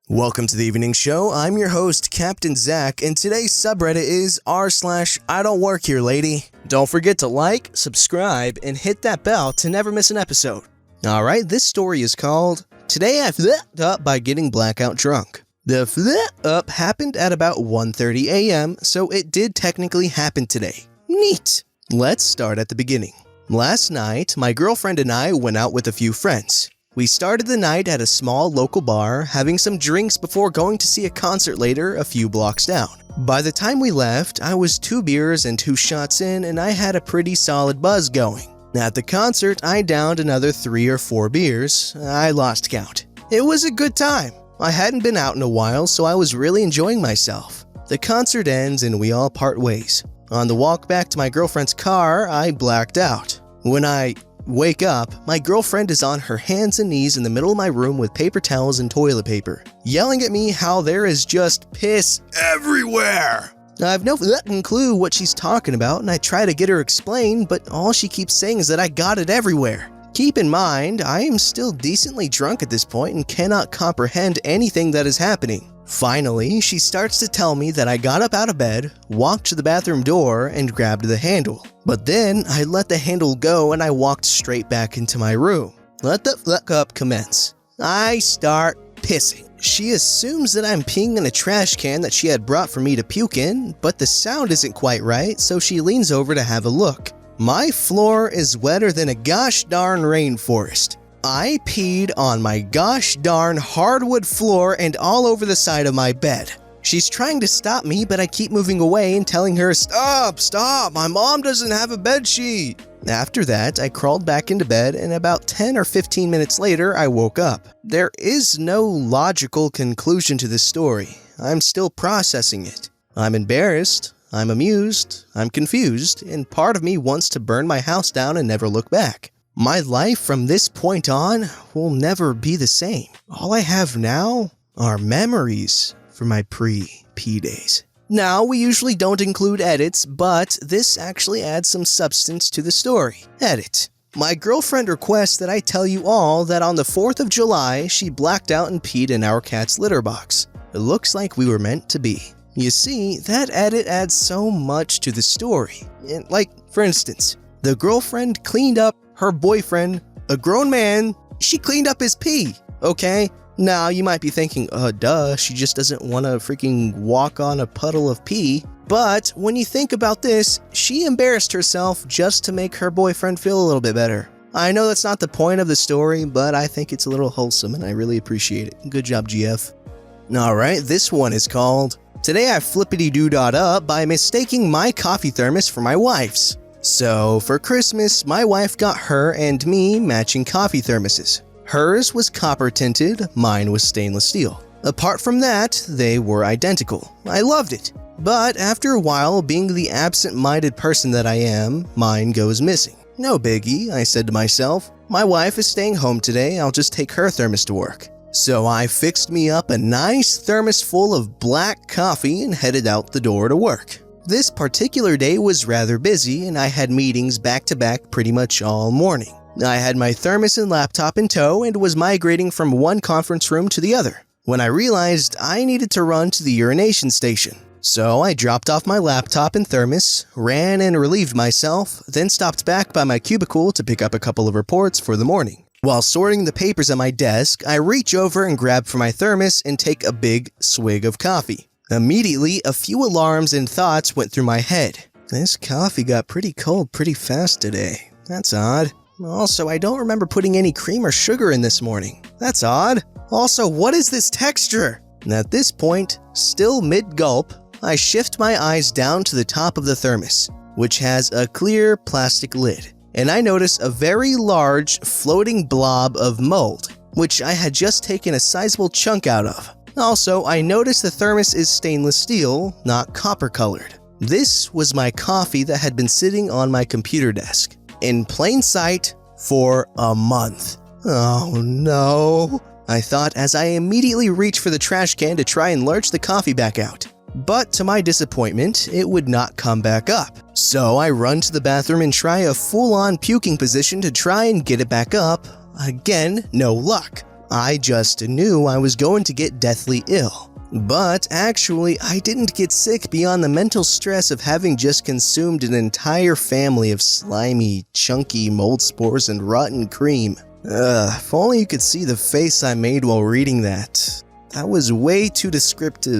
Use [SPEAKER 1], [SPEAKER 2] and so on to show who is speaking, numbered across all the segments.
[SPEAKER 1] Welcome to the evening show. I'm your host, Captain Zach, and today's subreddit is r/IDontWorkHereLady. Don't forget to like, subscribe, and hit that bell to never miss an episode. Alright, this story is called, Today I flipped up by getting blackout drunk. The flip up happened at about 1:30 a.m., so it did technically happen today. Neat! Let's start at the beginning. Last night, my girlfriend and I went out with a few friends. We started the night at a small local bar, having some drinks before going to see a concert later a few blocks down. By the time we left, I was 2 beers and 2 shots in, and I had a pretty solid buzz going. At the concert, I downed another 3 or 4 beers. I lost count. It was a good time. I hadn't been out in a while, so I was really enjoying myself. The concert ends and we all part ways. On the walk back to my girlfriend's car, I blacked out. When I wake up, my girlfriend is on her hands and knees in the middle of my room with paper towels and toilet paper, yelling at me how there is just piss everywhere. I've no fucking clue what she's talking about, and I try to get her explained, but all she keeps saying is that I got it everywhere. Keep in mind, I am still decently drunk at this point and cannot comprehend anything that is happening. Finally, she starts to tell me that I got up out of bed, walked to the bathroom door, and grabbed the handle. But then, I let the handle go and I walked straight back into my room. Let the fuck up commence. I start pissing. She assumes that I'm peeing in a trash can that she had brought for me to puke in, but the sound isn't quite right, so she leans over to have a look. My floor is wetter than a gosh darn rainforest. I peed on my gosh darn hardwood floor and all over the side of my bed. She's trying to stop me, but I keep moving away and telling her, Stop, my mom doesn't have a bedsheet. After that, I crawled back into bed, and about 10 or 15 minutes later, I woke up. There is no logical conclusion to this story. I'm still processing it. I'm embarrassed, I'm amused, I'm confused, and part of me wants to burn my house down and never look back. My life from this point on will never be the same. All I have now are memories from my pre-P days. Now, we usually don't include edits, but this actually adds some substance to the story. Edit. My girlfriend requests that I tell you all that on the 4th of July, she blacked out and peed in our cat's litter box. It looks like we were meant to be. You see, that edit adds so much to the story. Like, for instance, the girlfriend cleaned up her boyfriend, a grown man, she cleaned up his pee, okay? Now, you might be thinking, duh, she just doesn't want to freaking walk on a puddle of pee. But when you think about this, she embarrassed herself just to make her boyfriend feel a little bit better. I know that's not the point of the story, but I think it's a little wholesome and I really appreciate it. Good job, GF. Alright, this one is called, Today I flippity-doo-dot up by mistaking my coffee thermos for my wife's. So, for Christmas, my wife got her and me matching coffee thermoses. Hers was copper tinted, mine was stainless steel. Apart from that, they were identical. I loved it. But after a while, being the absent-minded person that I am, mine goes missing. No biggie, I said to myself. My wife is staying home today, I'll just take her thermos to work. So I fixed me up a nice thermos full of black coffee and headed out the door to work. This particular day was rather busy and I had meetings back-to-back pretty much all morning. I had my thermos and laptop in tow and was migrating from one conference room to the other when I realized I needed to run to the urination station. So I dropped off my laptop and thermos, ran and relieved myself, then stopped back by my cubicle to pick up a couple of reports for the morning. While sorting the papers at my desk, I reach over and grab for my thermos and take a big swig of coffee. Immediately, a few alarms and thoughts went through my head. This coffee got pretty cold pretty fast today. That's odd. Also, I don't remember putting any cream or sugar in this morning. That's odd. Also, what is this texture? And at this point, still mid-gulp, I shift my eyes down to the top of the thermos, which has a clear plastic lid, and I notice a very large floating blob of mold, which I had just taken a sizable chunk out of. Also, I noticed the thermos is stainless steel, not copper colored. This was my coffee that had been sitting on my computer desk, in plain sight, for a month. Oh no, I thought as I immediately reached for the trash can to try and lurch the coffee back out. But to my disappointment, it would not come back up. So I run to the bathroom and try a full-on puking position to try and get it back up. Again, no luck. I just knew I was going to get deathly ill. But actually, I didn't get sick beyond the mental stress of having just consumed an entire family of slimy, chunky mold spores and rotten cream. If only you could see the face I made while reading that. That was way too descriptive.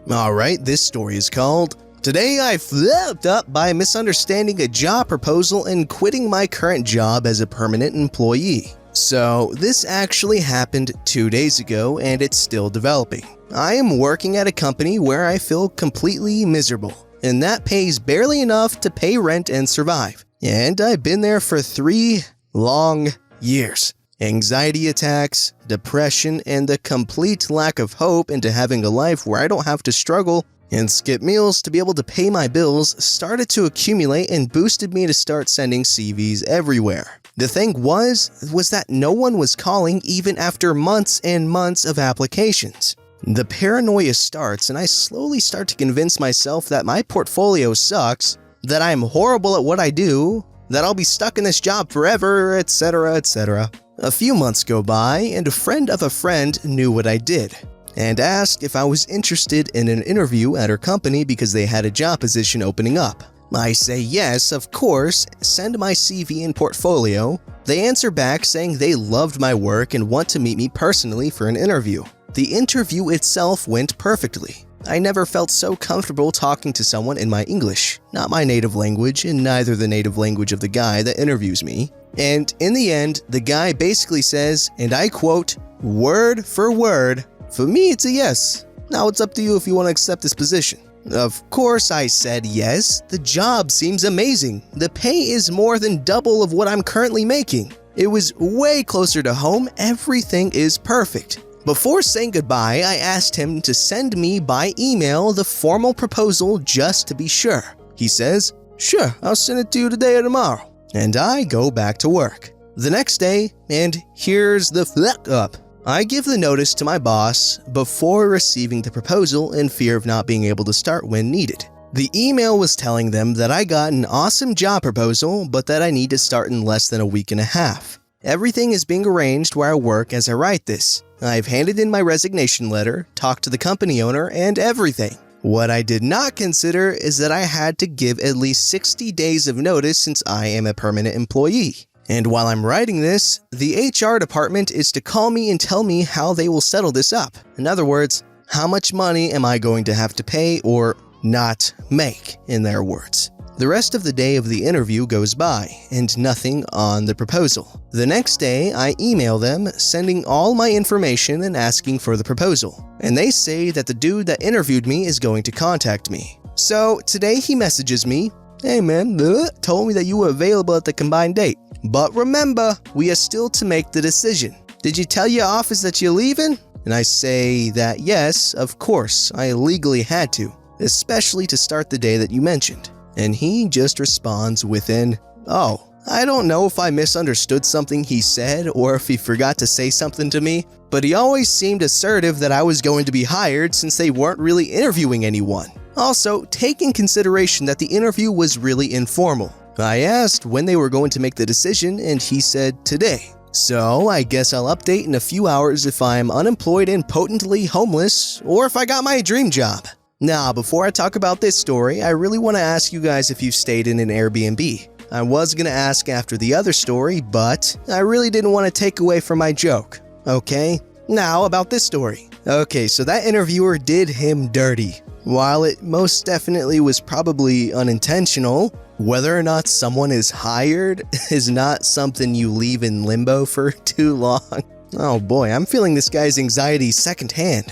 [SPEAKER 1] Alright, this story is called Today I flipped up by misunderstanding a job proposal and quitting my current job as a permanent employee. So, this actually happened 2 days ago and it's still developing. I am working at a company where I feel completely miserable, and that pays barely enough to pay rent and survive. And I've been there for 3 long years. Anxiety attacks, depression, and the complete lack of hope into having a life where I don't have to struggle and skip meals to be able to pay my bills started to accumulate and boosted me to start sending CVs everywhere. The thing was that no one was calling even after months and months of applications. The paranoia starts and I slowly start to convince myself that my portfolio sucks, that I'm horrible at what I do, that I'll be stuck in this job forever, etc., etc. A few months go by and a friend of a friend knew what I did and asked if I was interested in an interview at her company because they had a job position opening up. I say yes, of course, send my CV and portfolio. They answer back saying they loved my work and want to meet me personally for an interview. The interview itself went perfectly. I never felt so comfortable talking to someone in my English, not my native language and neither the native language of the guy that interviews me. And in the end, the guy basically says, and I quote, word for word, "For me, it's a yes. Now it's up to you if you want to accept this position." Of course I said yes. The job seems amazing. The pay is more than double of what I'm currently making. It was way closer to home. Everything is perfect. Before saying goodbye, I asked him to send me by email the formal proposal just to be sure. He says, "Sure, I'll send it to you today or tomorrow." And I go back to work. The next day, and here's the flip up. I give the notice to my boss before receiving the proposal in fear of not being able to start when needed. The email was telling them that I got an awesome job proposal, but that I need to start in less than a week and a half. Everything is being arranged where I work as I write this. I've handed in my resignation letter, talked to the company owner, and everything. What I did not consider is that I had to give at least 60 days of notice since I am a permanent employee. And while I'm writing this, the HR department is to call me and tell me how they will settle this up. In other words, how much money am I going to have to pay or not make, in their words. The rest of the day of the interview goes by, and nothing on the proposal. The next day, I email them, sending all my information and asking for the proposal. And they say that the dude that interviewed me is going to contact me. So today he messages me, "Hey man, told me that you were available at the combined date. But remember, we are still to make the decision. Did you tell your office that you're leaving?" And I say that yes, of course, I legally had to, especially to start the day that you mentioned. And he just responds with an, "Oh, I don't know if I misunderstood something he said or if he forgot to say something to me, but he always seemed assertive that I was going to be hired since they weren't really interviewing anyone. Also, take in consideration that the interview was really informal. I asked when they were going to make the decision and he said today. So I guess I'll update in a few hours if I'm unemployed and potently homeless or if I got my dream job." Now, before I talk about this story, I really want to ask you guys if you've stayed in an Airbnb. I was going to ask after the other story, but I really didn't want to take away from my joke. Okay, now about this story. Okay, so that interviewer did him dirty. While it most definitely was probably unintentional, whether or not someone is hired is not something you leave in limbo for too long. Oh boy, I'm feeling this guy's anxiety secondhand.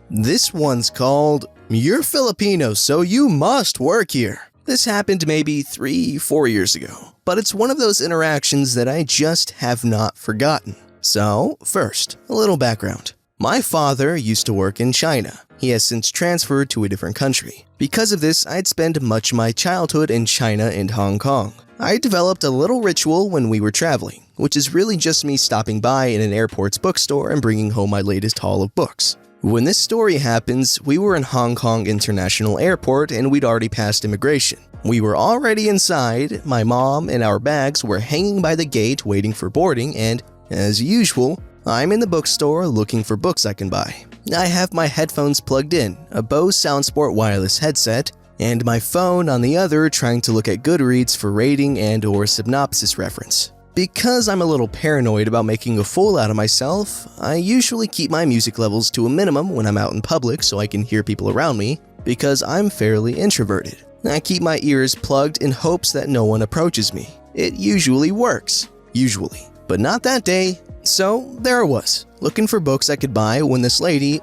[SPEAKER 1] This one's called, "You're Filipino, so you must work here." This happened maybe 3-4 years ago, but it's one of those interactions that I just have not forgotten. So, first, a little background. My father used to work in China. He has since transferred to a different country. Because of this, I'd spend much of my childhood in China and Hong Kong. I developed a little ritual when we were traveling, which is really just me stopping by in an airport's bookstore and bringing home my latest haul of books. When this story happens, we were in Hong Kong International Airport and we'd already passed immigration. We were already inside, my mom and our bags were hanging by the gate waiting for boarding, and As usual, I'm in the bookstore looking for books I can buy. I have my headphones plugged in, a Bose SoundSport wireless headset, and my phone on the other trying to look at Goodreads for rating and/or synopsis reference. Because I'm a little paranoid about making a fool out of myself, I usually keep my music levels to a minimum when I'm out in public so I can hear people around me, because I'm fairly introverted. I keep my ears plugged in hopes that no one approaches me. It usually works. Usually. But not that day. So there I was, looking for books I could buy when this lady,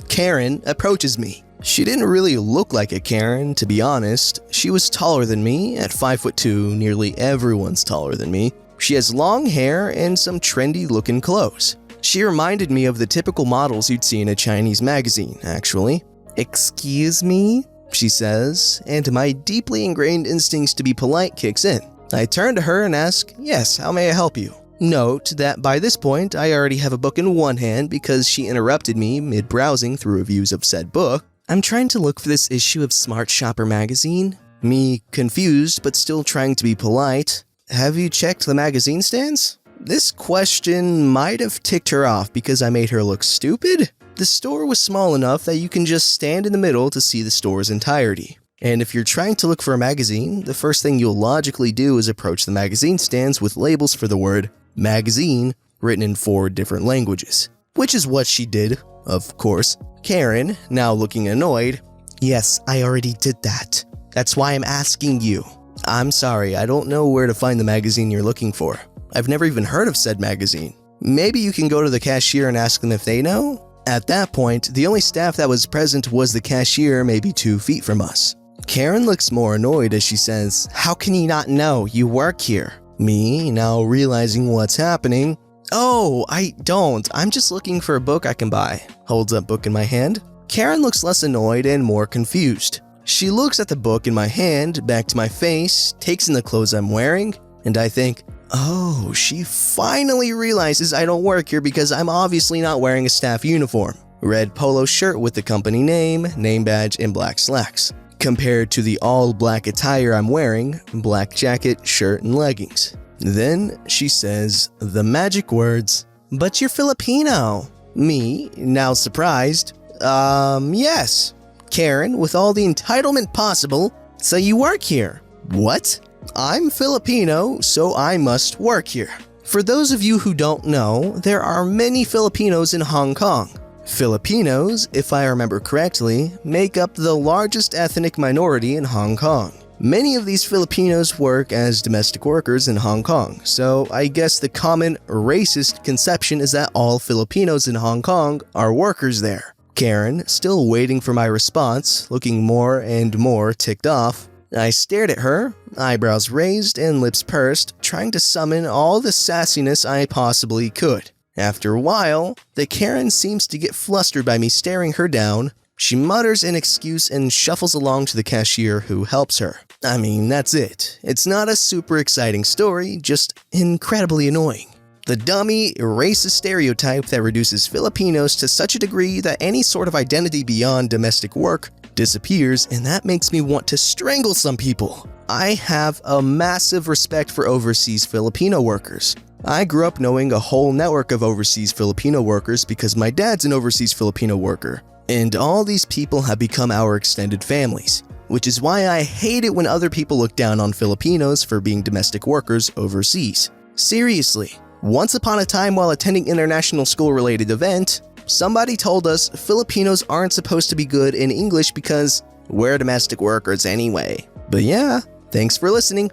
[SPEAKER 1] Karen, approaches me. She didn't really look like a Karen, to be honest. She was taller than me, at 5'2", nearly everyone's taller than me. She has long hair and some trendy-looking clothes. She reminded me of the typical models you'd see in a Chinese magazine, actually. "Excuse me?" she says, and my deeply ingrained instincts to be polite kicks in. I turn to her and ask, "Yes, how may I help you?" Note that by this point, I already have a book in one hand because she interrupted me mid-browsing through reviews of said book. "I'm trying to look for this issue of Smart Shopper magazine." Me, confused but still trying to be polite. "Have you checked the magazine stands?" This question might have ticked her off because I made her look stupid. The store was small enough that you can just stand in the middle to see the store's entirety. And if you're trying to look for a magazine, the first thing you'll logically do is approach the magazine stands with labels for the word magazine written in 4 different languages. Which is what she did, of course. Karen, now looking annoyed, "Yes, I already did that. That's why I'm asking you." "I'm sorry, I don't know where to find the magazine you're looking for. I've never even heard of said magazine." "Maybe you can go to the cashier and ask them if they know?" At that point, the only staff that was present was the cashier maybe 2 feet from us. Karen looks more annoyed as she says, "How can you not know? You work here." Me, now realizing what's happening, "Oh, I don't. I'm just looking for a book I can buy." Holds up book in my hand. Karen looks less annoyed and more confused. She looks at the book in my hand, back to my face, takes in the clothes I'm wearing, and I think, oh, she finally realizes I don't work here because I'm obviously not wearing a staff uniform. Red polo shirt with the company name badge, and black slacks. Compared to the all-black attire I'm wearing, black jacket, shirt, and leggings. Then she says the magic words, "But you're Filipino." Me, now surprised, yes. Karen, with all the entitlement possible, "So you work here." "What?" "I'm Filipino, so I must work here." For those of you who don't know, there are many Filipinos in Hong Kong. Filipinos, if I remember correctly, make up the largest ethnic minority in Hong Kong. Many of these Filipinos work as domestic workers in Hong Kong, so I guess the common racist conception is that all Filipinos in Hong Kong are workers there. Karen, still waiting for my response, looking more and more ticked off. I stared at her, eyebrows raised and lips pursed, trying to summon all the sassiness I possibly could. After a while, the Karen seems to get flustered by me staring her down. She mutters an excuse and shuffles along to the cashier who helps her. I mean, that's it. It's not a super exciting story, just incredibly annoying. The dummy, racist stereotype that reduces Filipinos to such a degree that any sort of identity beyond domestic work disappears, and that makes me want to strangle some people. I have a massive respect for overseas Filipino workers. I grew up knowing a whole network of overseas Filipino workers because my dad's an overseas Filipino worker, and all these people have become our extended families, which is why I hate it when other people look down on Filipinos for being domestic workers overseas. Seriously, once upon a time while attending international school-related event, somebody told us Filipinos aren't supposed to be good in English because we're domestic workers anyway. But yeah, thanks for listening.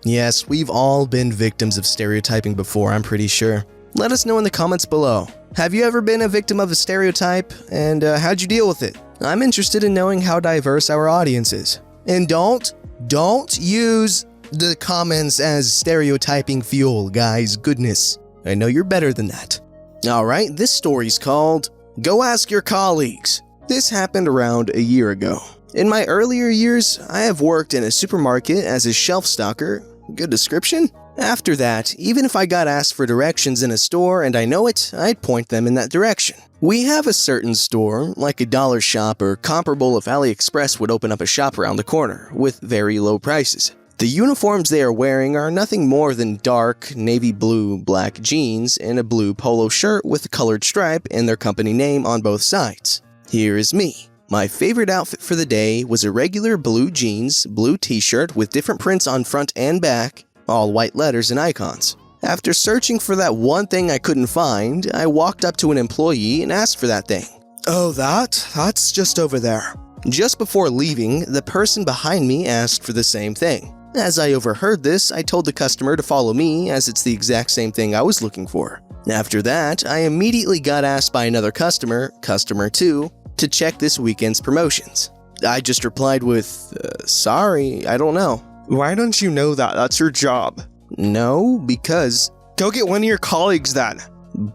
[SPEAKER 1] Yes, we've all been victims of stereotyping before, I'm pretty sure. Let us know in the comments below. Have you ever been a victim of a stereotype, and how'd you deal with it? I'm interested in knowing how diverse our audience is. And don't use the comments as stereotyping fuel, guys. Goodness, I know you're better than that. Alright, this story's called Go Ask Your Colleagues. This happened around a year ago. In my earlier years, I have worked in a supermarket as a shelf stocker. Good description? After that, even if I got asked for directions in a store and I know it, I'd point them in that direction. We have a certain store, like a dollar shop or comparable if AliExpress would open up a shop around the corner, with very low prices. The uniforms they are wearing are nothing more than dark, navy blue, black jeans and a blue polo shirt with a colored stripe and their company name on both sides. Here is me. My favorite outfit for the day was a regular blue jeans, blue t-shirt with different prints on front and back, all white letters and icons. After searching for that one thing I couldn't find, I walked up to an employee and asked for that thing. "Oh, that's just over there." Just before leaving, the person behind me asked for the same thing. As I overheard this, I told the customer to follow me as it's the exact same thing I was looking for. After that, I immediately got asked by another customer, customer 2, to check this weekend's promotions. I just replied with, sorry, I don't know.
[SPEAKER 2] Why don't you know that? That's your job.
[SPEAKER 1] No, because...
[SPEAKER 2] Go get one of your colleagues then.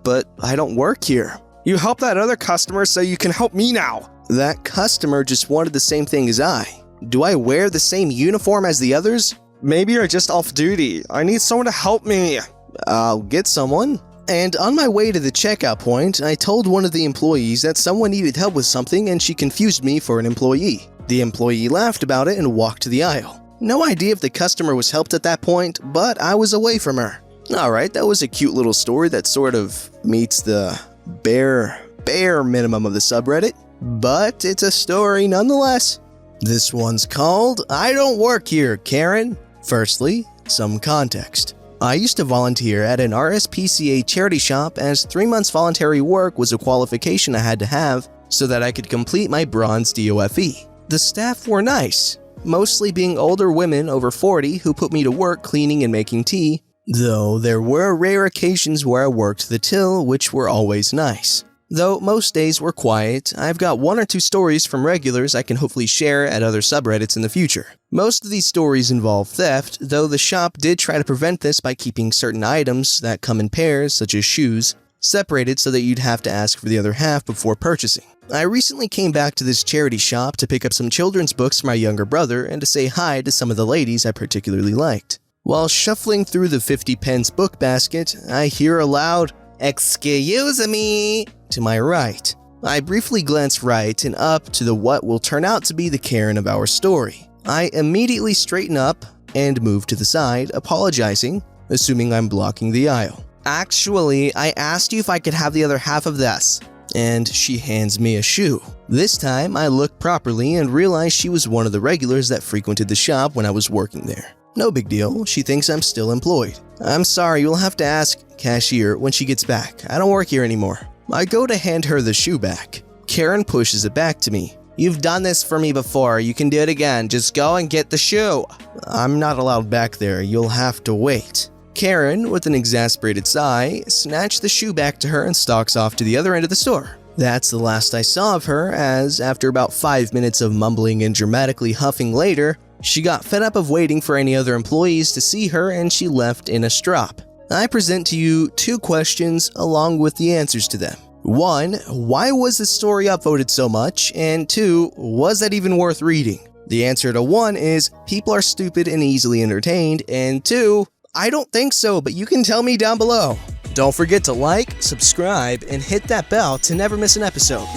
[SPEAKER 1] But I don't work here.
[SPEAKER 2] You help that other customer so you can help me now.
[SPEAKER 1] That customer just wanted the same thing as I. Do I wear the same uniform as the others?
[SPEAKER 2] Maybe you're just off duty. I need someone to help me.
[SPEAKER 1] I'll get someone. And on my way to the checkout point, I told one of the employees that someone needed help with something and she confused me for an employee. The employee laughed about it and walked to the aisle. No idea if the customer was helped at that point, but I was away from her. Alright, that was a cute little story that sort of meets the bare minimum of the subreddit, but it's a story nonetheless. This one's called, I Don't Work Here, Karen. Firstly, some context. I used to volunteer at an RSPCA charity shop as 3 months voluntary work was a qualification I had to have so that I could complete my bronze DOFE. The staff were nice, mostly being older women over 40 who put me to work cleaning and making tea, though there were rare occasions where I worked the till, which were always nice. Though most days were quiet, I've got 1 or 2 stories from regulars I can hopefully share at other subreddits in the future. Most of these stories involve theft, though the shop did try to prevent this by keeping certain items that come in pairs, such as shoes, separated so that you'd have to ask for the other half before purchasing. I recently came back to this charity shop to pick up some children's books for my younger brother and to say hi to some of the ladies I particularly liked. While shuffling through the 50 pence book basket, I hear a loud, "Excuse me," to my right. I briefly glance right and up to the what will turn out to be the Karen of our story. I immediately straighten up and move to the side, apologizing, assuming I'm blocking the aisle. "Actually, I asked you if I could have the other half of this." And she hands me a shoe. This time, I look properly and realize she was one of the regulars that frequented the shop when I was working there. No big deal, she thinks I'm still employed. "I'm sorry, you'll have to ask cashier when she gets back. I don't work here anymore." I go to hand her the shoe back. Karen pushes it back to me. "You've done this for me before, you can do it again, just go and get the shoe." "I'm not allowed back there, you'll have to wait." Karen, with an exasperated sigh, snatched the shoe back to her and stalks off to the other end of the store. That's the last I saw of her, as after about 5 minutes of mumbling and dramatically huffing later, she got fed up of waiting for any other employees to see her and she left in a strop. I present to you 2 questions along with the answers to them. 1. Why was this story upvoted so much? And 2. Was that even worth reading? The answer to 1 is, people are stupid and easily entertained, and 2, I don't think so, but you can tell me down below. Don't forget to like, subscribe, and hit that bell to never miss an episode.